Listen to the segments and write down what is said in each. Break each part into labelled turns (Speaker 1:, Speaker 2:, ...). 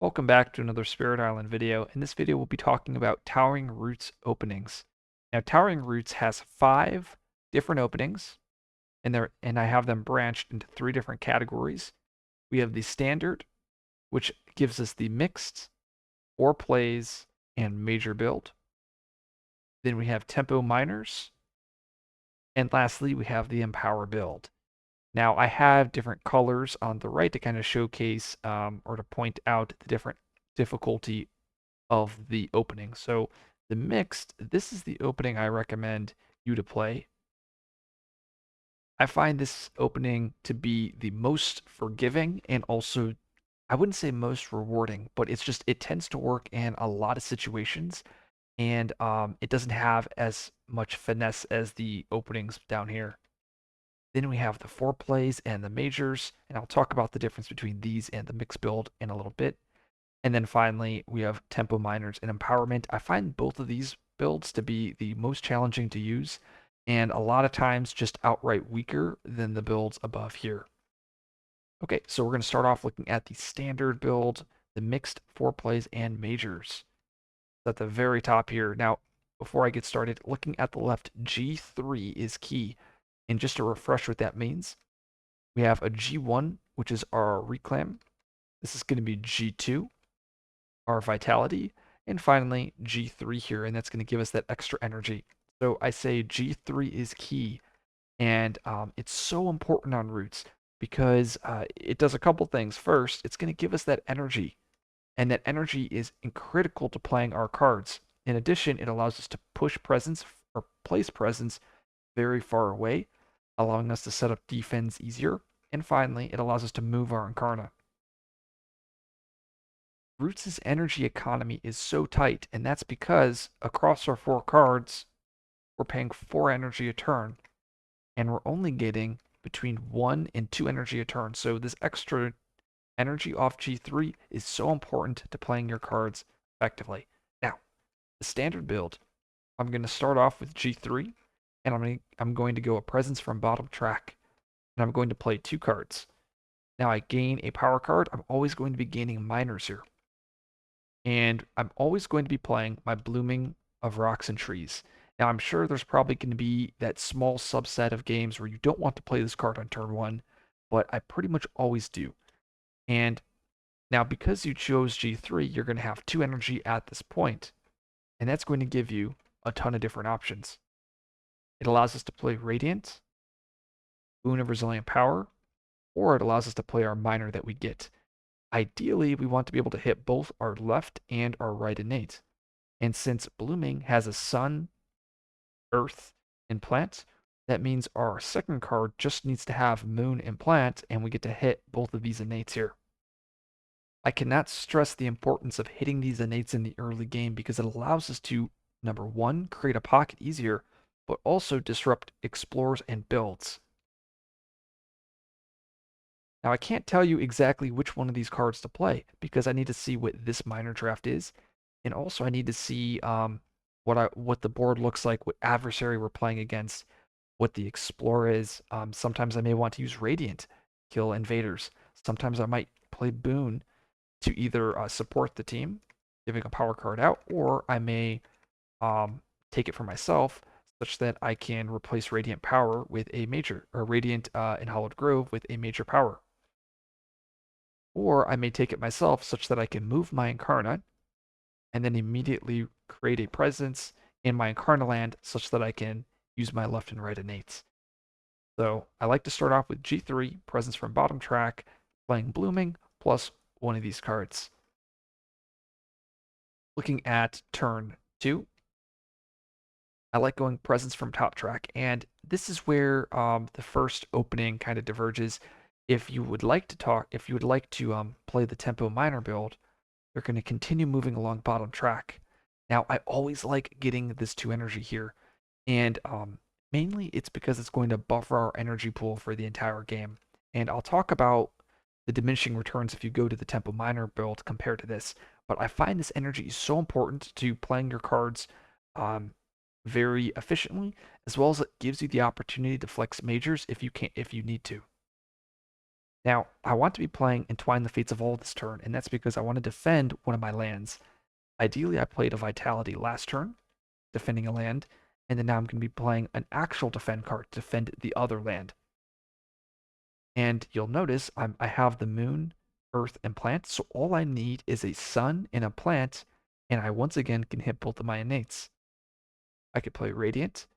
Speaker 1: Welcome back to another Spirit Island video. In this video, we'll be talking about Towering Roots openings. Now, Towering Roots has 5 different openings, and I have them branched into 3 different categories. We have the Standard, which gives us the Mixed, 4 Plays, and Major build. Then we have Tempo Miners, and lastly, we have the Empower build. Now, I have different colors on the right to kind of showcase or to point out the different difficulty of the opening. So the mixed, this is the opening I recommend you to play. I find this opening to be the most forgiving and also, I wouldn't say most rewarding, but it tends to work in a lot of situations, and it doesn't have as much finesse as the openings down here. Then we have the 4 plays and the majors, and I'll talk about the difference between these and the mixed build in a little bit. And then finally, we have Tempo Miners and Empowerment. I find both of these builds to be the most challenging to use, and a lot of times just outright weaker than the builds above here. Okay, so we're going to start off looking at the standard build, the mixed 4 plays and majors. At the very top here. Now, before I get started, looking at the left, G3 is key. And just to refresh what that means, we have a G1, which is our reclaim. This is going to be G2, our vitality, and finally G3 here, and that's going to give us that extra energy. So I say G3 is key, and it's so important on roots because it does a couple things. First, it's going to give us that energy, and that energy is critical to playing our cards. In addition, it allows us to push presence or place presence very far away, allowing us to set up defense easier. And finally, it allows us to move our Incarna. Roots' energy economy is so tight, and that's because across our 4 cards, we're paying 4 energy a turn, and we're only getting between 1 and 2 energy a turn. So this extra energy off G3 is so important to playing your cards effectively. Now, the standard build, I'm going to start off with G3, and I'm going to go a presence from bottom track, and I'm going to play 2 cards. Now I gain a power card. I'm always going to be gaining minors here. And I'm always going to be playing my Blooming of Rocks and Trees. Now, I'm sure there's probably going to be that small subset of games where you don't want to play this card on turn 1, but I pretty much always do. And now, because you chose G3, you're going to have 2 energy at this point, and that's going to give you a ton of different options. It allows us to play Radiant, Boon of Resilient Power, or it allows us to play our minor that we get. Ideally, we want to be able to hit both our left and our right innate. And since Blooming has a sun, earth, and plant, that means our second card just needs to have moon and plant, and we get to hit both of these innates here. I cannot stress the importance of hitting these innates in the early game because it allows us to, number 1, create a pocket easier, but also disrupt explorers and builds. Now, I can't tell you exactly which one of these cards to play because I need to see what this minor draft is, and also I need to see what the board looks like, what adversary we're playing against, what the explorer is. Sometimes I may want to use Radiant, kill invaders. Sometimes I might play Boon to either support the team, giving a power card out, or I may take it for myself, such that I can replace Radiant Power with a major, or Radiant in Hallowed Grove with a major power. Or I may take it myself such that I can move my Incarna and then immediately create a presence in my Incarna land such that I can use my left and right innates. So I like to start off with G3, presence from bottom track, playing Blooming, plus one of these cards. Looking at turn 2, I like going presence from top track, and this is where the first opening kind of diverges. If you would like to play the tempo minor build, they're going to continue moving along bottom track. Now, I always like getting this 2 energy here, and mainly it's because it's going to buffer our energy pool for the entire game. And I'll talk about the diminishing returns if you go to the tempo minor build compared to this. But I find this energy is so important to playing your cards very efficiently, as well as it gives you the opportunity to flex majors if you need to. Now, I want to be playing Entwine the Fates of All this turn, and that's because I want to defend one of my lands. Ideally, I played a Vitality last turn, defending a land, and then now I'm going to be playing an actual defend card to defend the other land. And you'll notice I have the moon, earth, and plant, so all I need is a sun and a plant, and I once again can hit both of my innates. I could play Radiant,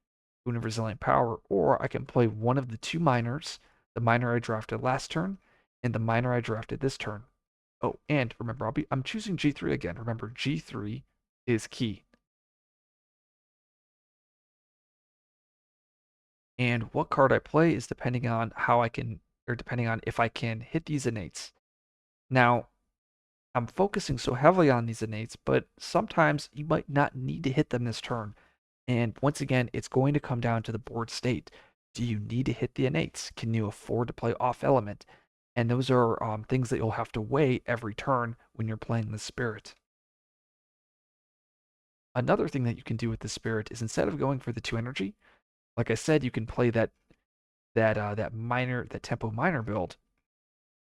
Speaker 1: Boon of Resilient Power, or I can play one of the two minors, the minor I drafted last turn, and the minor I drafted this turn. Oh, and remember, I'm choosing G3 again. Remember, G3 is key. And what card I play is depending on how I can, or depending on if I can hit these innates. Now, I'm focusing so heavily on these innates, but sometimes you might not need to hit them this turn. And once again, it's going to come down to the board state. Do you need to hit the innates? Can you afford to play off element? And those are things that you'll have to weigh every turn when you're playing the spirit. Another thing that you can do with the spirit is instead of going for the 2 energy, like I said, you can play that tempo minor build.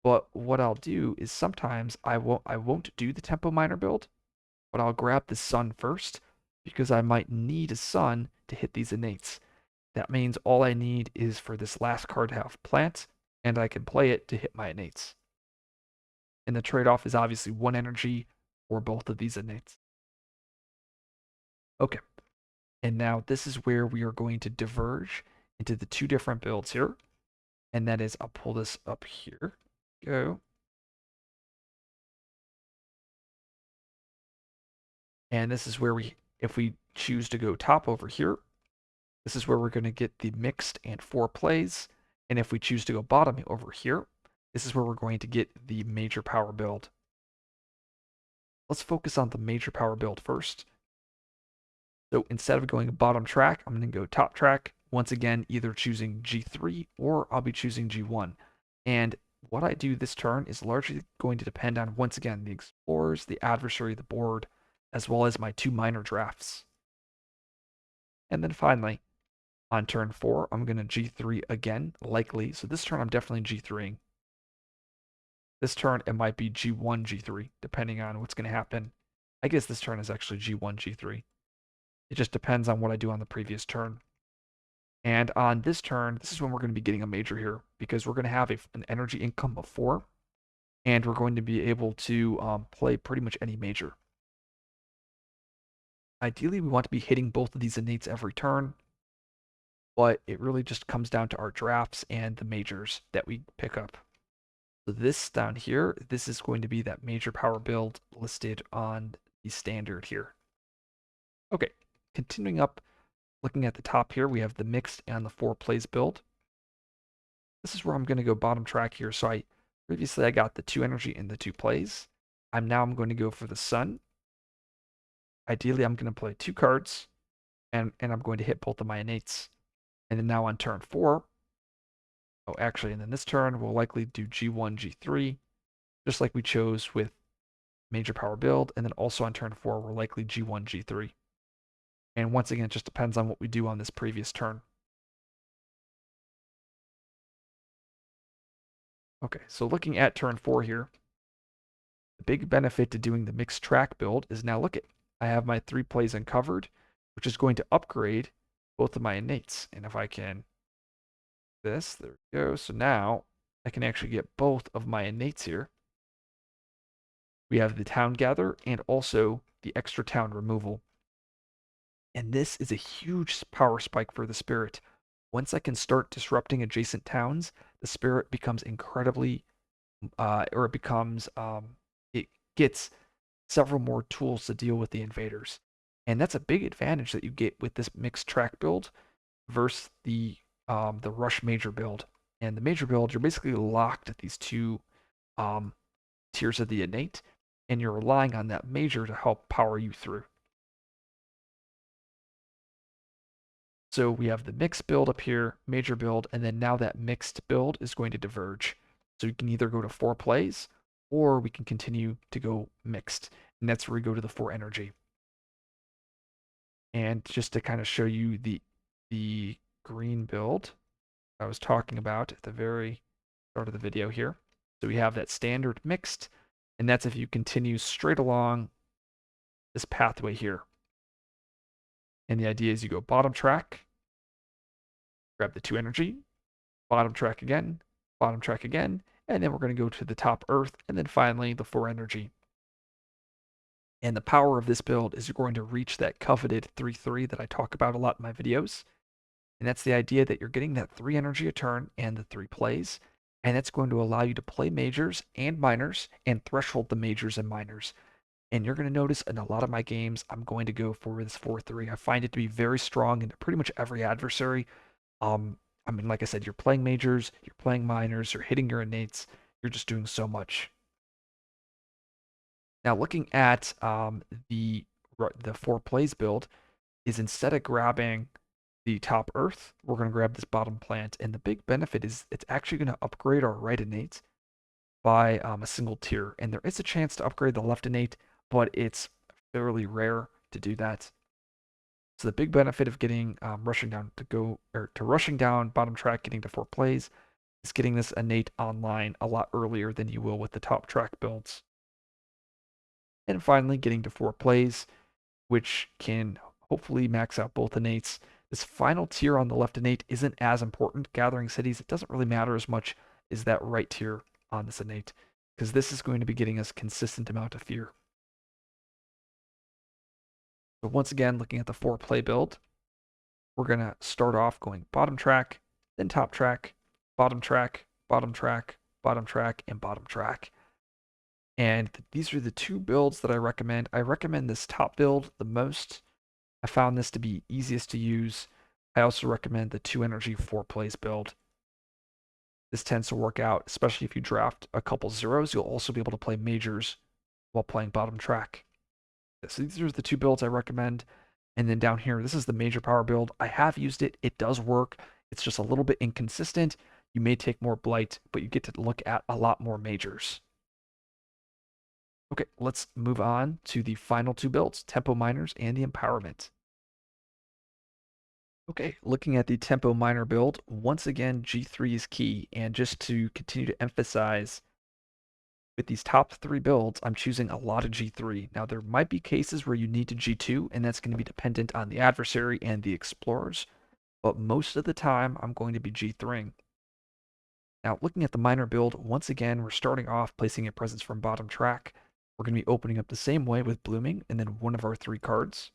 Speaker 1: But what I'll do is sometimes I won't do the tempo minor build, but I'll grab the sun first because I might need a sun to hit these innates. That means all I need is for this last card to have plant, and I can play it to hit my innates. And the trade-off is obviously 1 energy or both of these innates. Okay, and now this is where we are going to diverge into the 2 different builds here. And that is, I'll pull this up here. Go. And this is where if we choose to go top over here, this is where we're going to get the mixed and 4 plays. And if we choose to go bottom over here, this is where we're going to get the major power build. Let's focus on the major power build first. So instead of going bottom track, I'm going to go top track. Once again, either choosing G3 or I'll be choosing G1. And what I do this turn is largely going to depend on, once again, the explorers, the adversary, the board, as well as my 2 minor drafts. And then finally, on turn 4, I'm going to G3 again, likely. So this turn, I'm definitely G3ing. This turn, it might be G1, G3, depending on what's going to happen. I guess this turn is actually G1, G3. It just depends on what I do on the previous turn. And on this turn, this is when we're going to be getting a major here, because we're going to have an energy income of 4, and we're going to be able to play pretty much any major. Ideally, we want to be hitting both of these innates every turn, but it really just comes down to our drafts and the majors that we pick up. So this down here, this is going to be that major power build listed on the standard here. Okay, continuing up, looking at the top here, we have the mixed and the 4 plays build. This is where I'm going to go bottom track here. So previously I got the 2 energy and the 2 plays. I'm going to go for the sun. Ideally, I'm going to play 2 cards, and I'm going to hit both of my innates. And then now on turn 4, oh, actually, and then this turn, we'll likely do G1, G3, just like we chose with major power build. And then also on turn 4, we're likely G1, G3. And once again, it just depends on what we do on this previous turn. Okay, so looking at turn 4 here, the big benefit to doing the mixed track build is now look at, I have my 3 plays uncovered, which is going to upgrade both of my innates. And if I can, there we go. So now I can actually get both of my innates here. We have the town gather and also the extra town removal. And this is a huge power spike for the spirit. Once I can start disrupting adjacent towns, the spirit becomes incredibly, it gets several more tools to deal with the invaders. And that's a big advantage that you get with this mixed track build versus the rush major build. And the major build, you're basically locked at these 2 tiers of the innate, and you're relying on that major to help power you through. So we have the mixed build up here, major build, and then now that mixed build is going to diverge. So you can either go to 4 plays, or we can continue to go mixed. And that's where we go to the 4 energy. And just to kind of show you the green build I was talking about at the very start of the video here. So we have that standard mixed, and that's if you continue straight along this pathway here. And the idea is you go bottom track, grab the 2 energy, bottom track again, and then we're going to go to the top earth, and then finally the 4 energy. And the power of this build is you're going to reach that coveted 3-3 that I talk about a lot in my videos. And that's the idea that you're getting that 3 energy a turn and the 3 plays. And that's going to allow you to play majors and minors and threshold the majors and minors. And you're going to notice in a lot of my games, I'm going to go for this 4-3. I find it to be very strong in pretty much every adversary. I mean, like I said, you're playing majors, you're playing minors, you're hitting your innates, you're just doing so much. Now, looking at the 4 plays build, is instead of grabbing the top earth, we're going to grab this bottom plant. And the big benefit is it's actually going to upgrade our right innate by a single tier. And there is a chance to upgrade the left innate, but it's fairly rare to do that. So the big benefit of getting rushing down bottom track, getting to 4 plays, is getting this innate online a lot earlier than you will with the top track builds. And finally, getting to 4 plays, which can hopefully max out both innates. This final tier on the left innate isn't as important. Gathering cities, it doesn't really matter as much as that right tier on this innate, because this is going to be getting us consistent amount of fear. So once again, looking at the 4 play build, we're going to start off going bottom track, then top track, bottom track, bottom track, bottom track, and bottom track. And these are the 2 builds that I recommend. I recommend this top build the most. I found this to be easiest to use. I also recommend the 2 energy 4 plays build. This tends to work out, especially if you draft a couple zeros. You'll also be able to play majors while playing bottom track. So these are the 2 builds I recommend. And then down here, this is the major power build. I have used it. It does work. It's just a little bit inconsistent. You may take more blight, but you get to look at a lot more majors. Okay, let's move on to the final 2 builds, Tempo Miners and the Empowerment. Okay, looking at the Tempo Miner build, once again, G3 is key. And just to continue to emphasize, with these top 3 builds, I'm choosing a lot of G3. Now, there might be cases where you need to G2, and that's going to be dependent on the adversary and the explorers. But most of the time, I'm going to be G3ing. Now, looking at the miner build, once again, we're starting off placing a presence from bottom track. We're going to be opening up the same way with blooming, and then one of our 3 cards.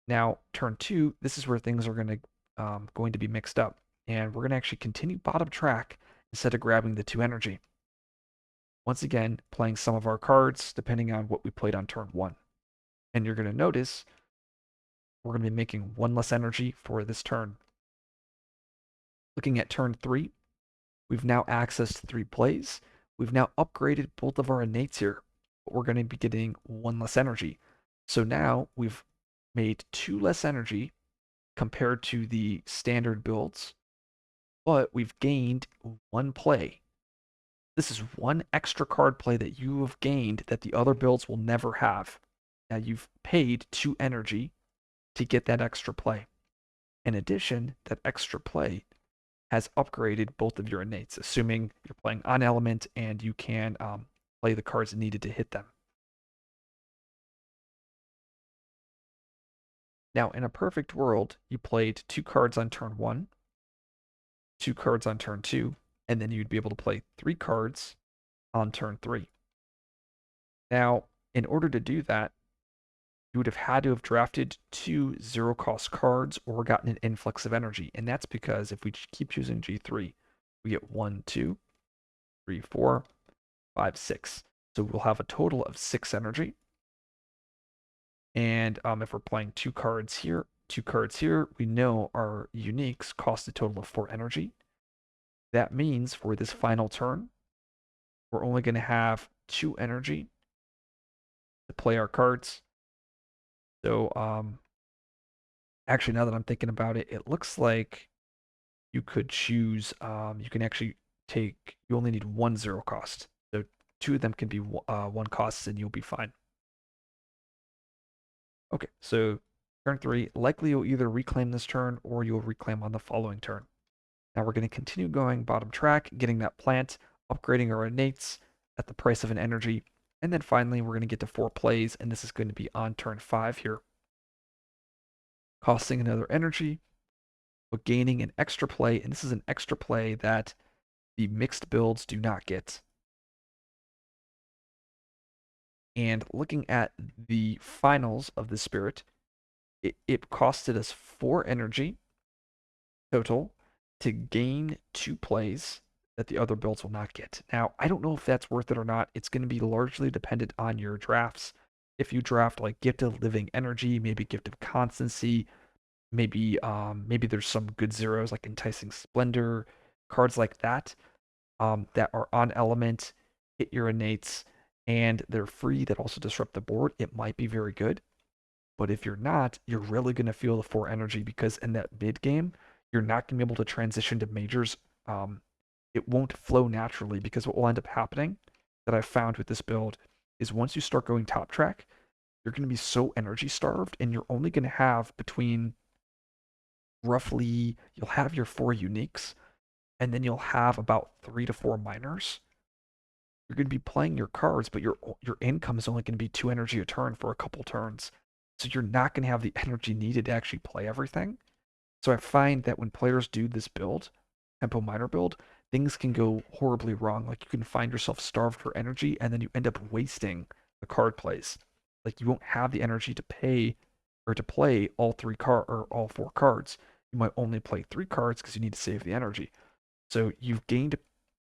Speaker 1: Now, turn 2, this is where things are going to be mixed up. And we're going to actually continue bottom track instead of grabbing the 2 energy. Once again, playing some of our cards depending on what we played on turn 1. And you're going to notice we're going to be making 1 less energy for this turn. Looking at turn 3, we've now accessed 3 plays. We've now upgraded both of our innates here, but we're going to be getting 1 less energy. So now we've made 2 less energy compared to the standard builds, but we've gained 1 play. This is 1 extra card play that you have gained that the other builds will never have. Now you've paid 2 energy to get that extra play. In addition, that extra play has upgraded both of your innates, assuming you're playing on element and you can play the cards needed to hit them. Now, in a perfect world, you played 2 cards on turn 1, 2 cards on turn 2, and then you'd be able to play 3 cards on turn 3. Now, in order to do that, you would have had to have drafted 2 zero-cost cards or gotten an influx of energy. And that's because if we keep choosing G3, we get 1, 2, 3, 4, 5, 6. So we'll have a total of 6 energy. And if we're playing 2 cards here, 2 cards here, we know our uniques cost a total of 4 energy. That means for this final turn, we're only going to have 2 energy to play our cards. So, actually, now that I'm thinking about it, it looks like you could choose, you can actually take, you only need 1 zero cost. So 2 of them can be 1 costs and you'll be fine. Okay, so turn 3, likely you'll either reclaim this turn or you'll reclaim on the following turn. Now we're going to continue going bottom track, getting that plant, upgrading our innates at the price of an energy, and then finally we're going to get to 4 plays, and this is going to be on turn 5 here. Costing another energy, but gaining an extra play, and this is an extra play that the mixed builds do not get. And looking at the finals of the Spirit, it costed us 4 energy total to gain 2 plays that the other builds will not get. Now, I don't know if that's worth it or not. It's going to be largely dependent on your drafts. If you draft like Gift of Living Energy, maybe Gift of Constancy, maybe there's some good zeros like Enticing Splendor, cards like that that are on element, hit your innates, and they're free that also disrupt the board. It might be very good. But if you're not, you're really going to feel the 4 energy because in that mid game, you're not going to be able to transition to majors. It won't flow naturally because what will end up happening that I've found with this build is once you start going top track, you're going to be so energy starved and you're only going to have between roughly, you'll have your 4 uniques and then you'll have about 3 to 4 minors. You're going to be playing your cards, but your income is only going to be 2 energy a turn for a couple turns. So you're not going to have the energy needed to actually play everything. So I find that when players do this build, tempo minor build, things can go horribly wrong. Like you can find yourself starved for energy and then you end up wasting the card plays. Like you won't have the energy to pay or to play all 4 cards. You might only play 3 cards because you need to save the energy. So you've gained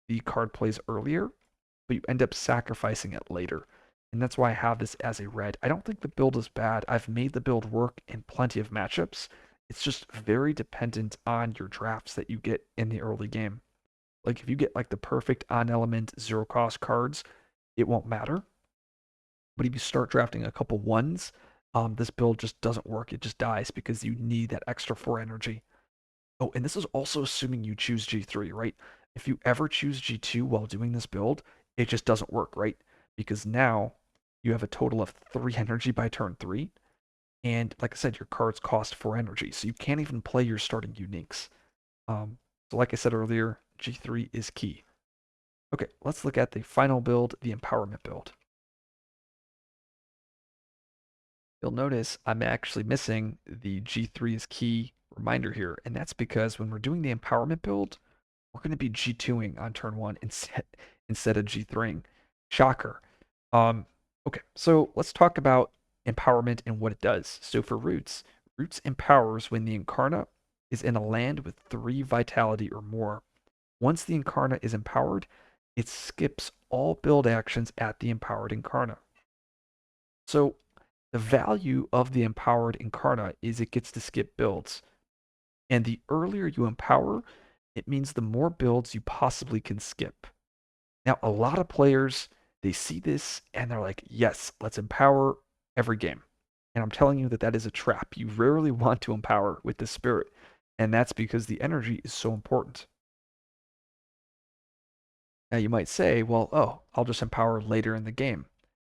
Speaker 1: the card plays earlier, but you end up sacrificing it later. And that's why I have this as a red. I don't think the build is bad. I've made the build work in plenty of matchups. It's just very dependent on your drafts that you get in the early game. Like if you get like the perfect on element 0 cost cards, it won't matter. But if you start drafting a couple ones, this build just doesn't work. It just dies because you need that extra 4 energy. Oh, and this is also assuming you choose G3, right? If you ever choose G2 while doing this build, it just doesn't work, right? Because now you have a total of 3 energy by turn 3. And like I said, your cards cost 4 energy, so you can't even play your starting uniques. So like I said earlier, G3 is key. Okay, let's look at the final build, the empowerment build. You'll notice I'm actually missing the G3 is key reminder here, and that's because when we're doing the empowerment build, we're going to be G2ing on turn 1 instead of G3ing. Shocker. Okay, so let's talk about empowerment and what it does. So for Roots, Roots empowers when the Incarna is in a land with 3 vitality or more. Once the Incarna is empowered, it skips all build actions at the empowered Incarna. So the value of the empowered Incarna is it gets to skip builds. And the earlier you empower, it means the more builds you possibly can skip. Now, a lot of players, they see this and they're like, yes, let's empower every game. And I'm telling you that that is a trap. You rarely want to empower with the spirit. And that's because the energy is so important. Now, you might say, well, oh, I'll just empower later in the game.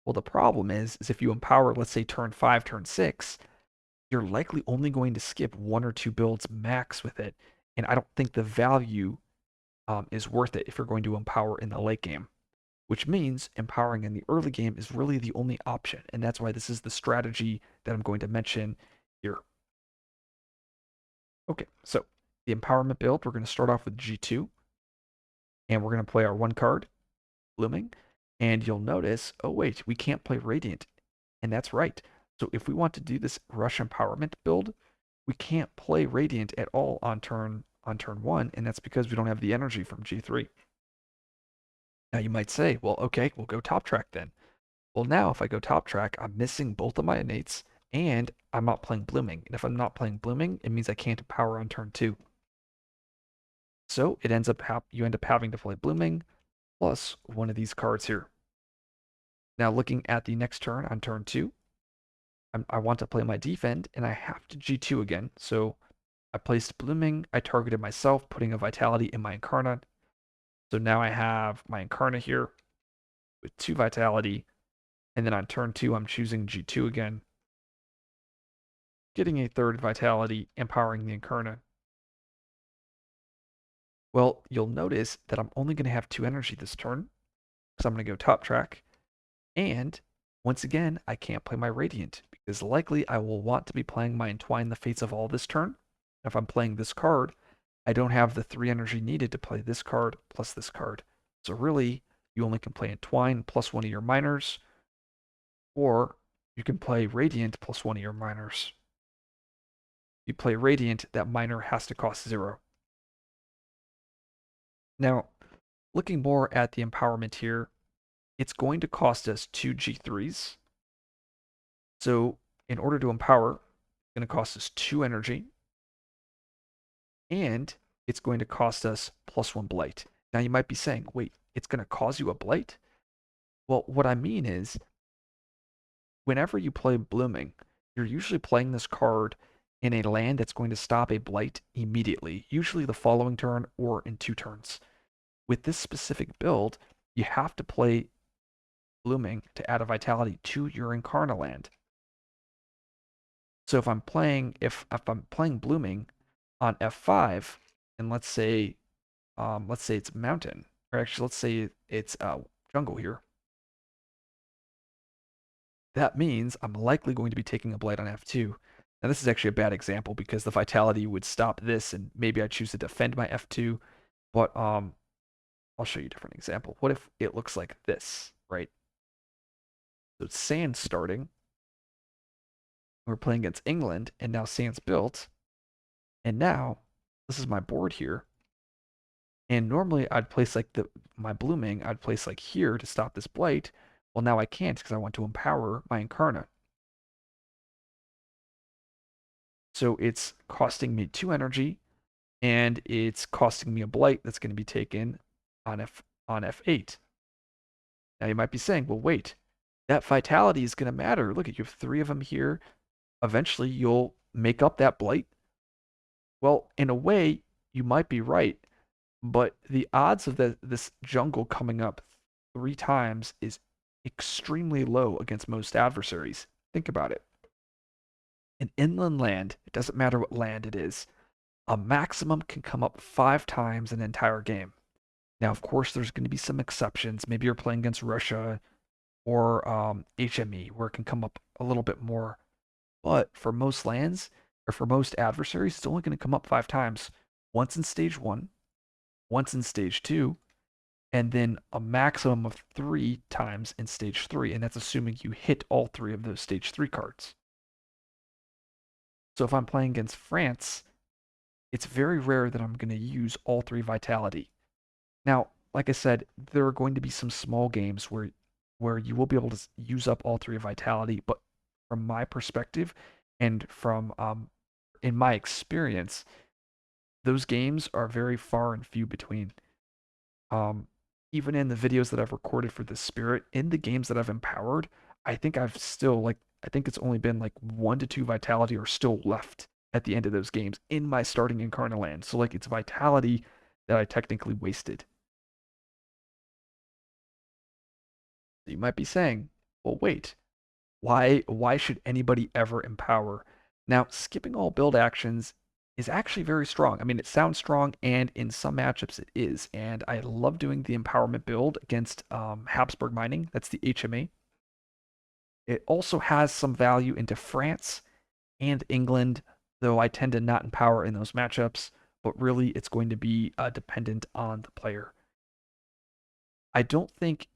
Speaker 1: Well, the problem is if you empower, let's say turn 5, turn 6, you're likely only going to skip 1 or 2 builds max with it. And I don't think the value is worth it if you're going to empower in the late game, which means empowering in the early game is really the only option. And that's why this is the strategy that I'm going to mention here. Okay, so the empowerment build, we're going to start off with G2, and we're going to play our 1 card, Blooming, and you'll notice, oh wait, we can't play Radiant, and that's right. So if we want to do this Rush Empowerment build, we can't play Radiant at all on turn 1, and that's because we don't have the energy from G3. Now you might say, well, okay, we'll go top track then. Well, now if I go top track, I'm missing both of my innates, and I'm not playing Blooming. And if I'm not playing Blooming, it means I can't empower on turn 2. So it ends up you end up having to play Blooming plus one of these cards here. Now looking at the next turn on turn 2, I want to play my defend, and I have to G2 again. So I placed Blooming, I targeted myself, putting a Vitality in my Incarna. So now I have my Incarna here with 2 Vitality, and then on turn 2, I'm choosing G2 again, getting a 3rd Vitality, empowering the Incarna. Well, you'll notice that I'm only going to have 2 energy this turn, because I'm going to go top track. And once again, I can't play my Radiant, because likely I will want to be playing my Entwine the Fates of All this turn. If I'm playing this card, I don't have the 3 energy needed to play this card plus this card. So really, you only can play Entwine plus one of your minors, or you can play Radiant plus one of your minors. If you play Radiant, that minor has to cost 0. Now, looking more at the empowerment here, it's going to cost us 2 G3s. So in order to empower, it's going to cost us 2 energy, and it's going to cost us +1 blight. Now you might be saying, wait, it's going to cause you a blight? Well, what I mean is, whenever you play Blooming, you're usually playing this card in a land that's going to stop a blight immediately, usually the following turn or in 2 turns. With this specific build, you have to play Blooming to add a vitality to your Incarna land. So if I'm playing Blooming on F5, and let's say it's mountain, or actually let's say it's jungle here, that means I'm likely going to be taking a blight on F2. Now this is actually a bad example because the vitality would stop this, and maybe I choose to defend my F2. But I'll show you a different example. What if it looks like this, right? So it's Sand starting. We're playing against England, and now Sand's built. And now this is my board here. And normally I'd place like my Blooming, I'd place like here to stop this blight. Well, now I can't because I want to empower my Incarna. So it's costing me 2 energy, and it's costing me a blight that's going to be taken on F8. Now you might be saying, well, wait, that vitality is going to matter. Look, you have 3 of them here. Eventually you'll make up that blight. Well, in a way, you might be right, but the odds of this jungle coming up 3 times is extremely low against most adversaries. Think about it. An inland land, it doesn't matter what land it is, a maximum can come up 5 times an entire game. Now, of course, there's going to be some exceptions. Maybe you're playing against Russia or HME, where it can come up a little bit more. But for most lands, or for most adversaries, it's only going to come up 5 times. Once in stage 1, once in stage 2, and then a maximum of 3 times in stage 3. And that's assuming you hit all 3 of those stage 3 cards. So if I'm playing against France, it's very rare that I'm going to use all 3 vitality. Now, like I said, there are going to be some small games where you will be able to use up all 3 vitality, but from my perspective and from in my experience, those games are very far and few between. Even in the videos that I've recorded for the Spirit, in the games that I've empowered, I think I think it's only been like 1 to 2 vitality are still left at the end of those games in my starting Incarna land. So like it's vitality that I technically wasted. You might be saying, well, wait, why should anybody ever empower? Now, skipping all build actions is actually very strong. I mean, it sounds strong, and in some matchups it is. And I love doing the empowerment build against Habsburg Mining. That's the HMA. It also has some value into France and England, though I tend to not empower in those matchups. But really, it's going to be dependent on the player. I don't think,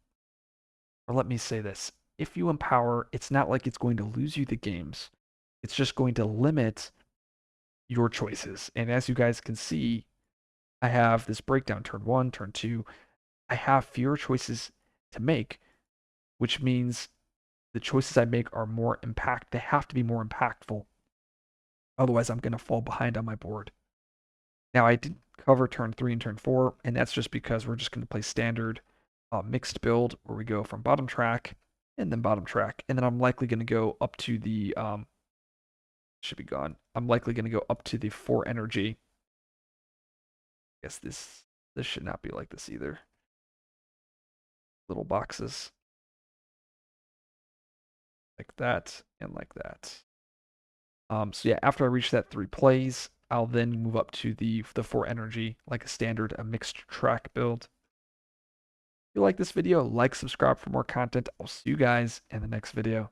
Speaker 1: or let me say this, if you empower, it's not like it's going to lose you the games. It's just going to limit your choices. And as you guys can see, I have this breakdown turn 1, turn 2. I have fewer choices to make, which means the choices I make are more they have to be more impactful. Otherwise, I'm going to fall behind on my board. Now, I did cover turn 3 and turn 4, and that's just because we're just going to play standard mixed build where we go from bottom track and then bottom track. And then I'm likely going to go up to the, should be gone. I'm likely going to go up to the 4 energy. I guess this should not be like this either. Little boxes. Like that and like that. So yeah, after I reach that 3 plays, I'll then move up to the 4 energy, like a standard, a mixed track build. If you like this video, like, subscribe for more content. I'll see you guys in the next video.